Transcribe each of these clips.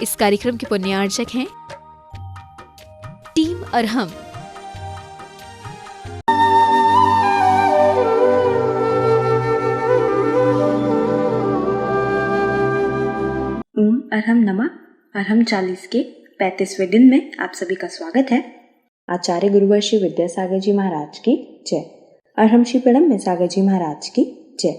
इस कार्यक्रम के पुण्यार्चक हैं टीम अरहम। ओम अरहम नमः। अरहम 40 के 35वें दिन में आप सभी का स्वागत है। आचार्य गुरुवर श्री विद्यासागर जी महाराज की जय। अरहम श्री प्रणम में सागर जी महाराज की जय।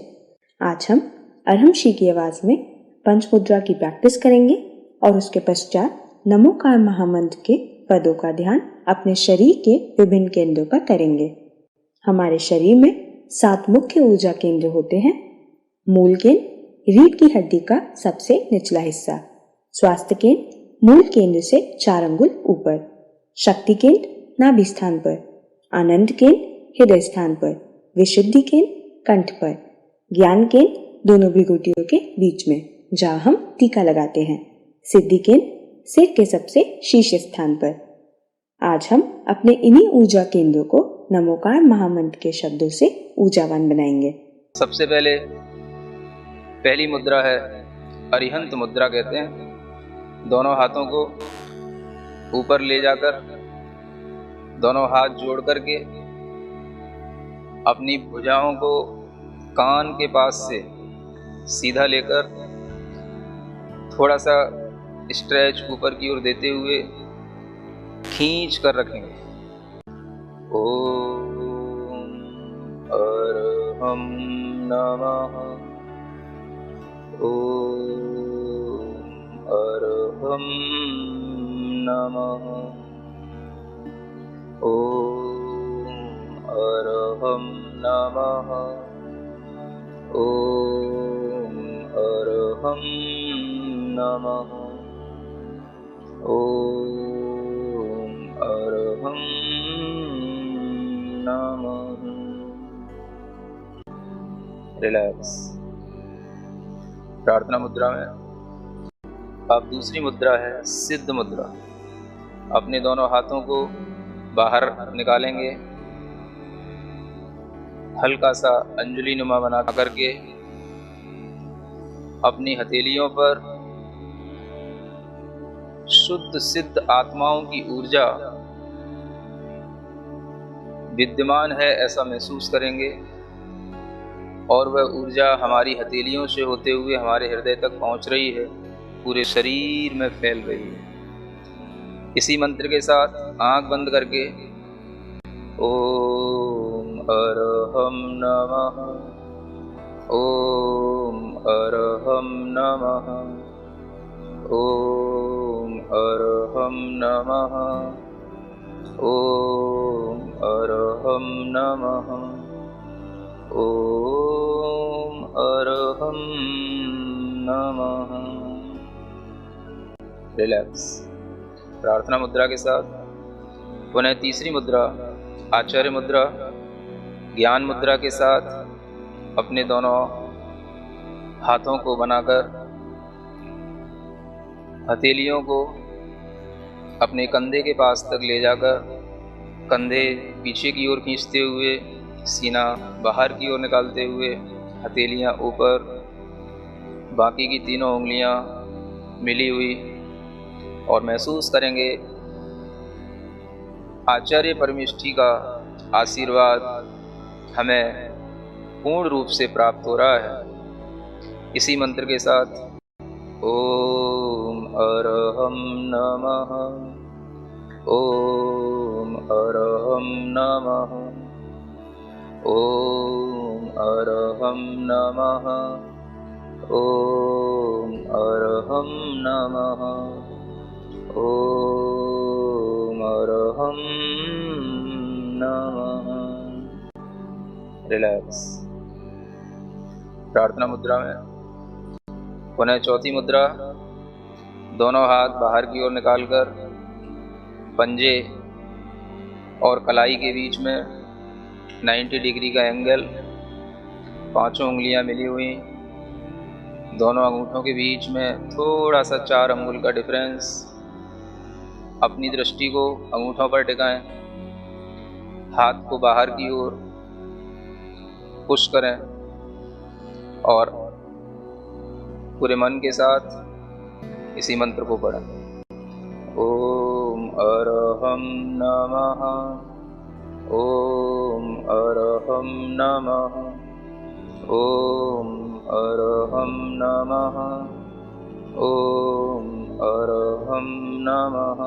आज हम अरहम श्री की आवाज में पंच मुद्रा की प्रैक्टिस करेंगे और उसके पश्चात नमोकार महामंत्र के पदों का ध्यान अपने शरीर के विभिन्न केंद्रों पर करेंगे। हमारे शरीर में 7 मुख्य ऊर्जा केंद्र होते हैं। मूल केंद्र रीढ़ की हड्डी का सबसे निचला हिस्सा, स्वास्थ्य केंद्र मूल केंद्र से 4 अंगुल ऊपर, शक्ति केंद्र नाभि स्थान पर, आनंद केंद्र हृदय स्थान पर, विशुद्धि केंद्र कंठ पर, ज्ञान केंद्र दोनों भृगुटियों के बीच में जहाँ हम टीका लगाते हैं, सिद्धि केंद्र सिर के सबसे शीर्ष स्थान पर। आज हम अपने इन्हीं ऊर्जा केंद्रों को नमोकार महामंत्र के शब्दों से ऊर्जावान बनाएंगे। सबसे पहली मुद्रा है अरिहंत मुद्रा कहते हैं। दोनों हाथों को ऊपर ले जाकर दोनों हाथ जोड़ करके अपनी भुजाओं को कान के पास से सीधा लेकर थोड़ा सा स्ट्रेच ऊपर की ओर देते हुए खींच कर रखेंगे। ओम अरहम नमः। ओम अरहम नमः। ओम अरहम नमः। ओम अरहम नमः। ओम अरहम नमः। रिलैक्स। प्रार्थना मुद्रा में अब दूसरी मुद्रा है सिद्ध मुद्रा। अपने दोनों हाथों को बाहर निकालेंगे, हल्का सा अंजलि नुमा बना करके अपनी हथेलियों पर शुद्ध सिद्ध आत्माओं की ऊर्जा विद्यमान है ऐसा महसूस करेंगे और वह ऊर्जा हमारी हथेलियों से होते हुए हमारे हृदय तक पहुंच रही है, पूरे शरीर में फैल रही है। इसी मंत्र के साथ आंख बंद करके ओम अरहम नमः। ओम अरहम नमः। ओम अरहम नमः। ओम अरहम नमः। ओम अरहम नमः। रिलैक्स। प्रार्थना मुद्रा के साथ पुनः तीसरी मुद्रा आचार्य मुद्रा ज्ञान मुद्रा के साथ अपने दोनों हाथों को बनाकर हथेलियों को अपने कंधे के पास तक ले जाकर कंधे पीछे की ओर खींचते हुए, सीना बाहर की ओर निकालते हुए, हथेलियां ऊपर, बाकी की तीनों उंगलियां मिली हुई, और महसूस करेंगे आचार्य परमेष्ठी का आशीर्वाद हमें पूर्ण रूप से प्राप्त हो रहा है। इसी मंत्र के साथ ओम अरहम नमः। ओम अरहम नमः। ओम अरहम नमः। ओम अरहम नमः। ओम अरहम नमः। रिलैक्स। प्रार्थना मुद्रा में पुनः चौथी मुद्रा दोनों हाथ बाहर की ओर निकालकर पंजे और कलाई के बीच में 90 डिग्री का एंगल, पांचों उंगलियां मिली हुई, दोनों अंगूठों के बीच में थोड़ा सा 4 अंगुल का डिफरेंस। अपनी दृष्टि को अंगूठों पर टिकाएं, हाथ को बाहर की ओर पुश करें और पूरे मन के साथ इसी मंत्र को पढ़ें। ओम अरहम नमः, ओम अरहम नमः, ओम अरहम नमः, ओम अरहम नमः,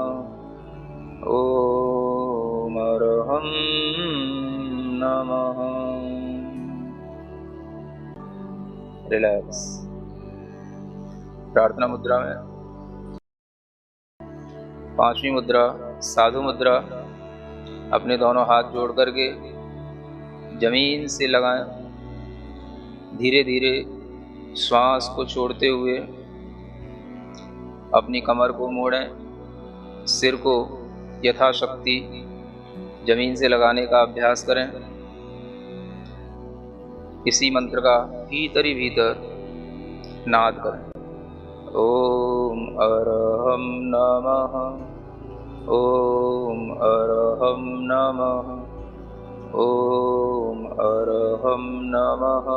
ओम अरहम नमः। रिलैक्स। प्रार्थना मुद्रा में पांचवी मुद्रा साधु मुद्रा। अपने दोनों हाथ जोड़ करके जमीन से लगाएं। धीरे धीरे श्वास को छोड़ते हुए अपनी कमर को मोड़ें। सिर को यथाशक्ति जमीन से लगाने का अभ्यास करें। इसी मंत्र का भीतर ही भीतर नाद करें। ओम अरहम नमः, ओम अरहम नमः, ओम अरहम नमः,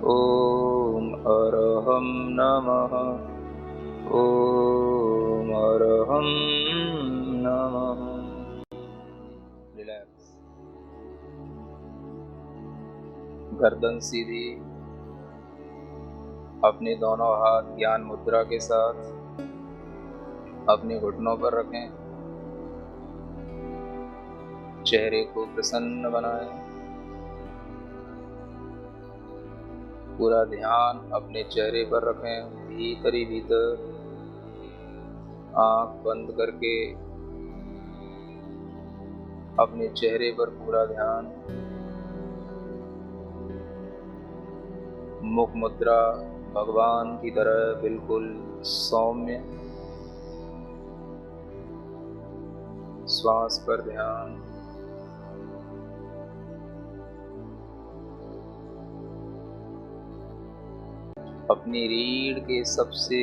ओम अरहम नमः, ओम अरहम नमः। रिलैक्स। गर्दन सीधी। अपने दोनों हाथ ज्ञान मुद्रा के साथ अपने घुटनों पर रखें। चेहरे को प्रसन्न बनाएं। पूरा ध्यान अपने चेहरे पर रखें। भीतर ही भीतर आंख बंद करके अपने चेहरे पर पूरा ध्यान। मुख मुद्रा भगवान की तरह बिल्कुल सौम्य। श्वास पर ध्यान। अपनी रीढ़ के सबसे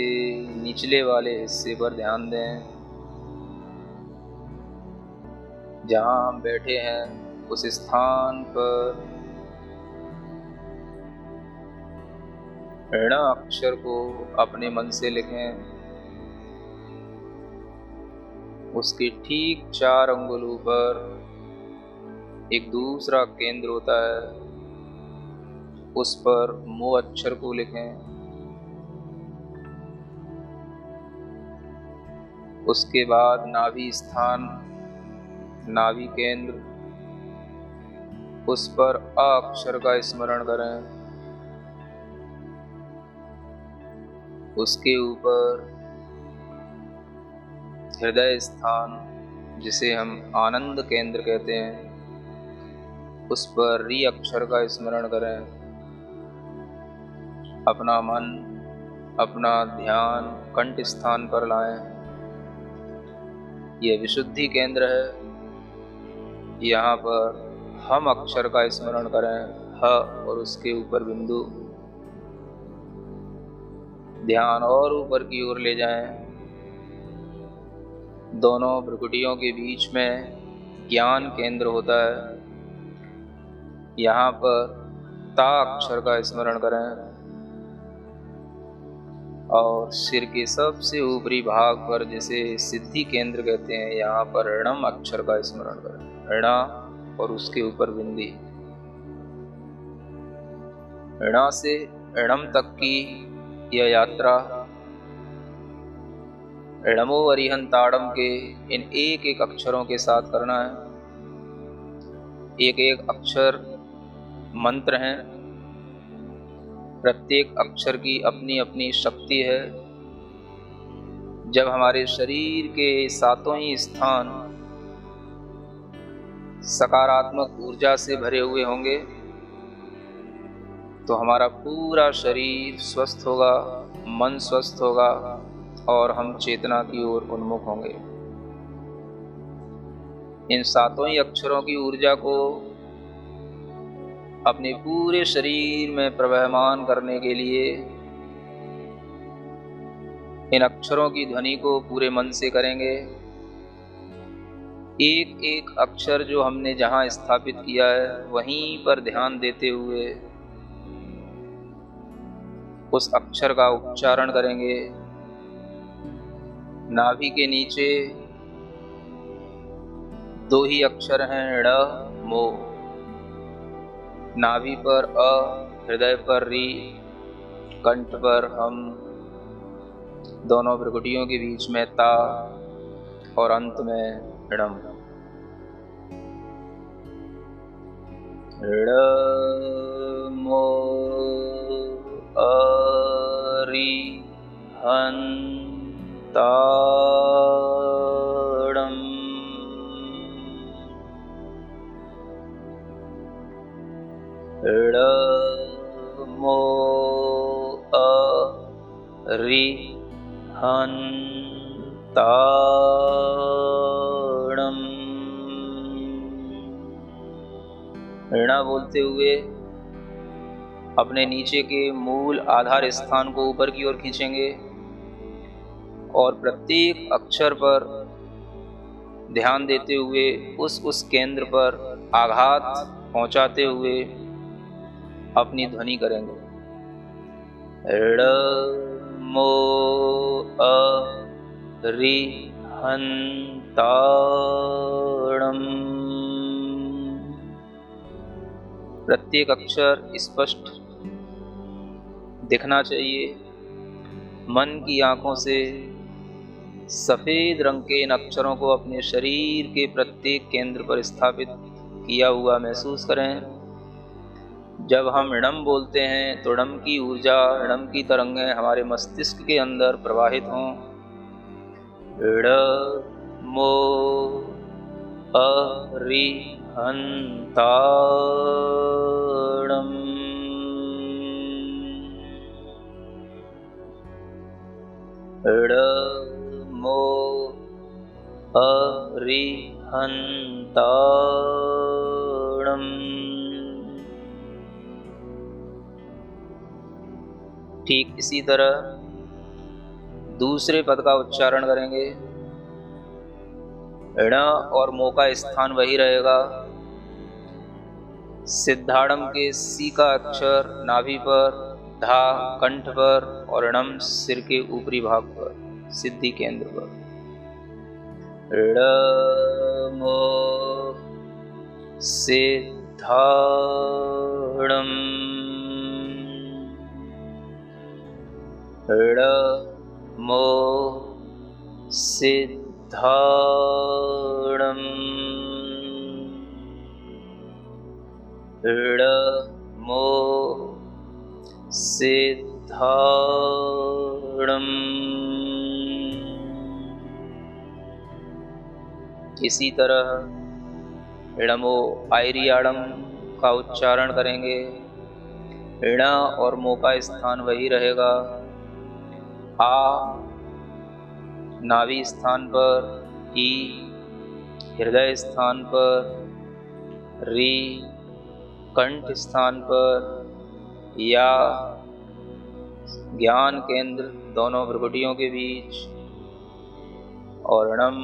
निचले वाले हिस्से पर ध्यान दें। जहां हम बैठे हैं उस स्थान पर ऋण अक्षर को अपने मन से लिखें। उसके ठीक 4 अंगुलों पर एक दूसरा केंद्र होता है, उस पर मो अक्षर को लिखें। उसके बाद नाभि स्थान, नाभि केंद्र, उस पर अ अक्षर का स्मरण करें। उसके ऊपर हृदय स्थान, जिसे हम आनंद केंद्र कहते हैं, उस पर री अक्षर का स्मरण करें। अपना मन, अपना ध्यान कंठ स्थान पर लाएं। यह विशुद्धि केंद्र है। यहाँ पर हम अक्षर का स्मरण करें, ह और उसके ऊपर बिंदु। ध्यान और ऊपर की ओर ले जाएं। दोनों भ्रुकुटियों के बीच में ज्ञान केंद्र होता है। यहाँ पर ता अक्षर का स्मरण करें और सिर के सबसे ऊपरी भाग पर, जिसे सिद्धि केंद्र कहते हैं, यहाँ पर ऋणम अक्षर का स्मरण करें। ऋणा और उसके ऊपर बिंदी। ऋणा से ऋणम तक की यह यात्रा ऋणमो अरिहंताड़म के इन एक एक अक्षरों के साथ करना है। एक एक अक्षर मंत्र हैं। प्रत्येक अक्षर की अपनी अपनी शक्ति है। जब हमारे शरीर के सातों ही स्थान सकारात्मक ऊर्जा से भरे हुए होंगे तो हमारा पूरा शरीर स्वस्थ होगा, मन स्वस्थ होगा और हम चेतना की ओर उन्मुख होंगे। इन सातों ही अक्षरों की ऊर्जा को अपने पूरे शरीर में प्रवहमान करने के लिए इन अक्षरों की ध्वनि को पूरे मन से करेंगे। एक एक अक्षर जो हमने जहां स्थापित किया है वहीं पर ध्यान देते हुए उस अक्षर का उच्चारण करेंगे। नाभि के नीचे दो ही अक्षर हैं, ड़ मो। नाभि पर अ, हृदय पर री, कंठ पर हम, दोनों भ्रुकुटियों के बीच में ता और अंत में णम। ड़ मो अरि हन् ता णम्। ड़ मो अरि हन् ता णम्। ऋणा बोलते हुए अपने नीचे के मूल आधार स्थान को ऊपर की ओर खींचेंगे और प्रत्येक अक्षर पर ध्यान देते हुए उस केंद्र पर आघात पहुंचाते हुए अपनी ध्वनि करेंगे। ड़ मो अरि हन् ता णम्। प्रत्येक अक्षर स्पष्ट दिखना चाहिए। मन की आंखों से सफेद रंग के इन अक्षरों को अपने शरीर के प्रत्येक केंद्र पर स्थापित किया हुआ महसूस करें। जब हम णम बोलते हैं तो णम की ऊर्जा, णम की तरंगें हमारे मस्तिष्क के अंदर प्रवाहित हों। ड़ मो अरि हन् ता णम्। ड़ मो अरि हन् ता णम्। ठीक इसी तरह दूसरे पद का उच्चारण करेंगे। ण और मो का स्थान वही रहेगा। सिद्धाड़म के सी का अक्षर नाभि पर, धा कंठ पर और णम सिर के ऊपरी भाग पर, सिद्धि केंद्र पर। ड़ मो सिद्धाड़म। ड़ मो सिद्धाड़म। ड़ मो सिद्धाड़म। इसी तरह णमो आयरियाड़म का उच्चारण करेंगे। ण और मो का स्थान वही रहेगा। आ नाभि स्थान पर, ई हृदय स्थान पर, री कंठ स्थान पर, या ज्ञान केंद्र दोनों भ्रुकुटियों के बीच और णम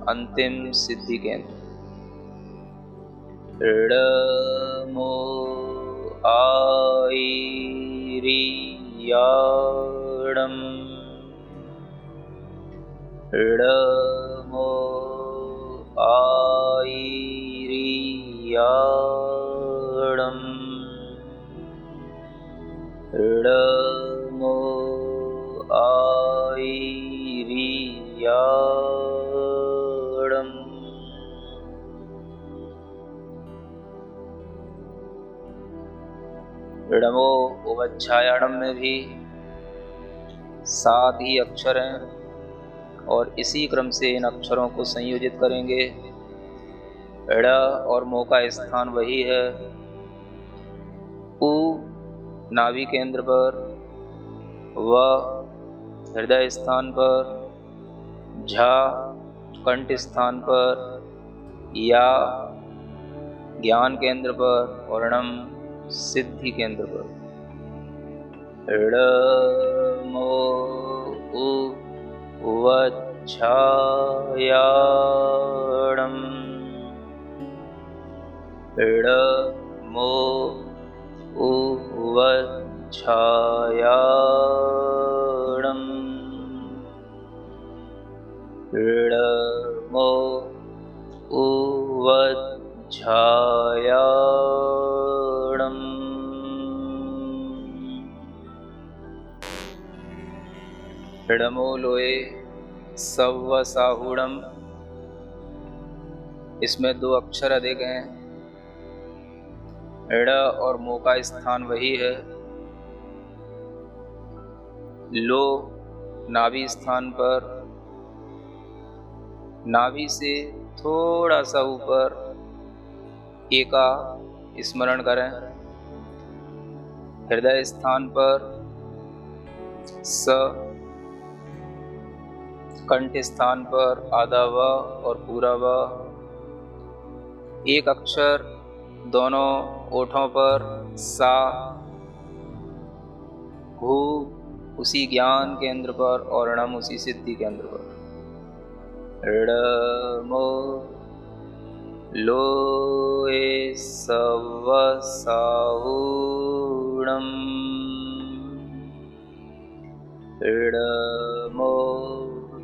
अंतिम सिद्धि केंद्र। ड़ मो आयरियाड़म्। ड़ मो आयरियाड़म्। ड़ मो आयरियाड़म्। णमो उवच्छायाणम में भी 7 ही अक्षर हैं और इसी क्रम से इन अक्षरों को संयोजित करेंगे। ड़ और मो का स्थान वही है। उ नाभि केंद्र पर, व हृदय स्थान पर, झ कंठ स्थान पर, या ज्ञान केंद्र पर और णम सिद्धि केंद्र पर। ड़ मो उवच्छायाणम्। ड़ मो उवच्छायाणम्। ऋडमो उवज्झायाणम् ऋडमो लोए सव्वसाहुणम्। इसमें 2 अक्षर अधिक हैं। ऋड और मो का स्थान वही है। लो नाभि स्थान पर, नाभि से थोड़ा सा ऊपर ए का स्मरण करें। हृदय स्थान पर स, कंठ स्थान पर आधा व और पूरा व। एक अक्षर दोनों ओठों पर सा, भू उसी ज्ञान केंद्र पर और णम उसी सिद्धि केंद्र पर। ऋडमो लोए सव्वसाहुणम्। ऋडमो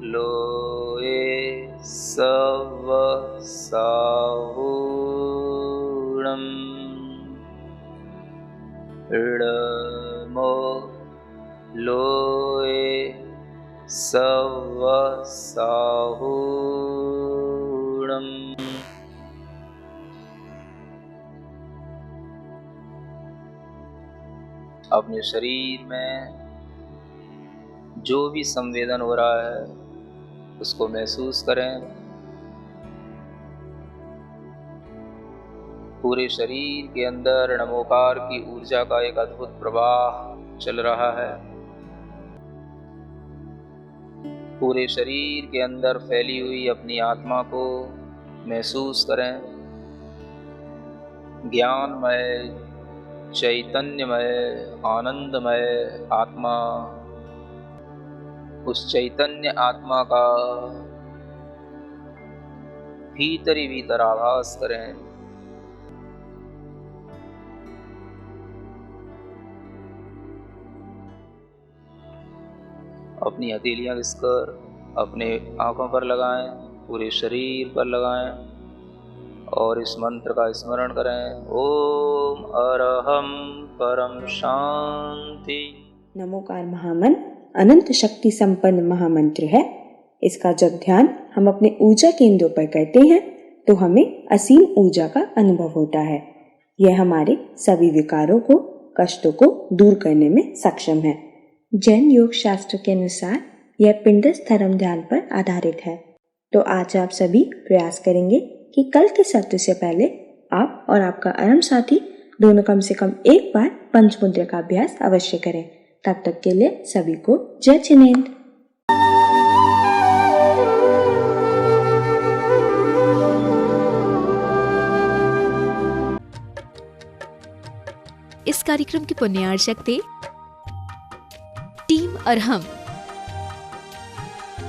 लोए सव्वसाहुणम्। ऋडमो लोए सव्वसाहुणम्। अपने शरीर में जो भी संवेदन हो रहा है उसको महसूस करें। पूरे शरीर के अंदर नमोकार की ऊर्जा का एक अद्भुत प्रवाह चल रहा है। पूरे शरीर के अंदर फैली हुई अपनी आत्मा को महसूस करें। ज्ञानमय, चैतन्यमय, आनंदमय आत्मा, उस चैतन्य आत्मा का भीतर ही भीतर आभास करें। अपनी हथेलियां घिसकर अपने आंखों पर लगाएं, पूरे शरीर पर लगाएं और इस मंत्र का स्मरण करें। ओम अरहम परम शांति। नमोकार महामंत्र अनंत शक्ति संपन्न महामंत्र है। इसका जब ध्यान हम अपने ऊर्जा केंद्रों पर करते हैं तो हमें असीम ऊर्जा का अनुभव होता है। यह हमारे सभी विकारों को, कष्टों को दूर करने में सक्षम है। जैन योग शास्त्र के अनुसार यह पिंडस्थ धर्म ध्यान पर आधारित है। तो आज आप सभी प्रयास करेंगे कि कल के सत्र से पहले आप और आपका अरम साथी दोनों कम से कम एक बार पंचमुद्रा का अभ्यास अवश्य करें। तब तक के लिए सभी को जय जिनेंद्र। इस कार्यक्रम की पुण्यार्चक थे टीम अरहम।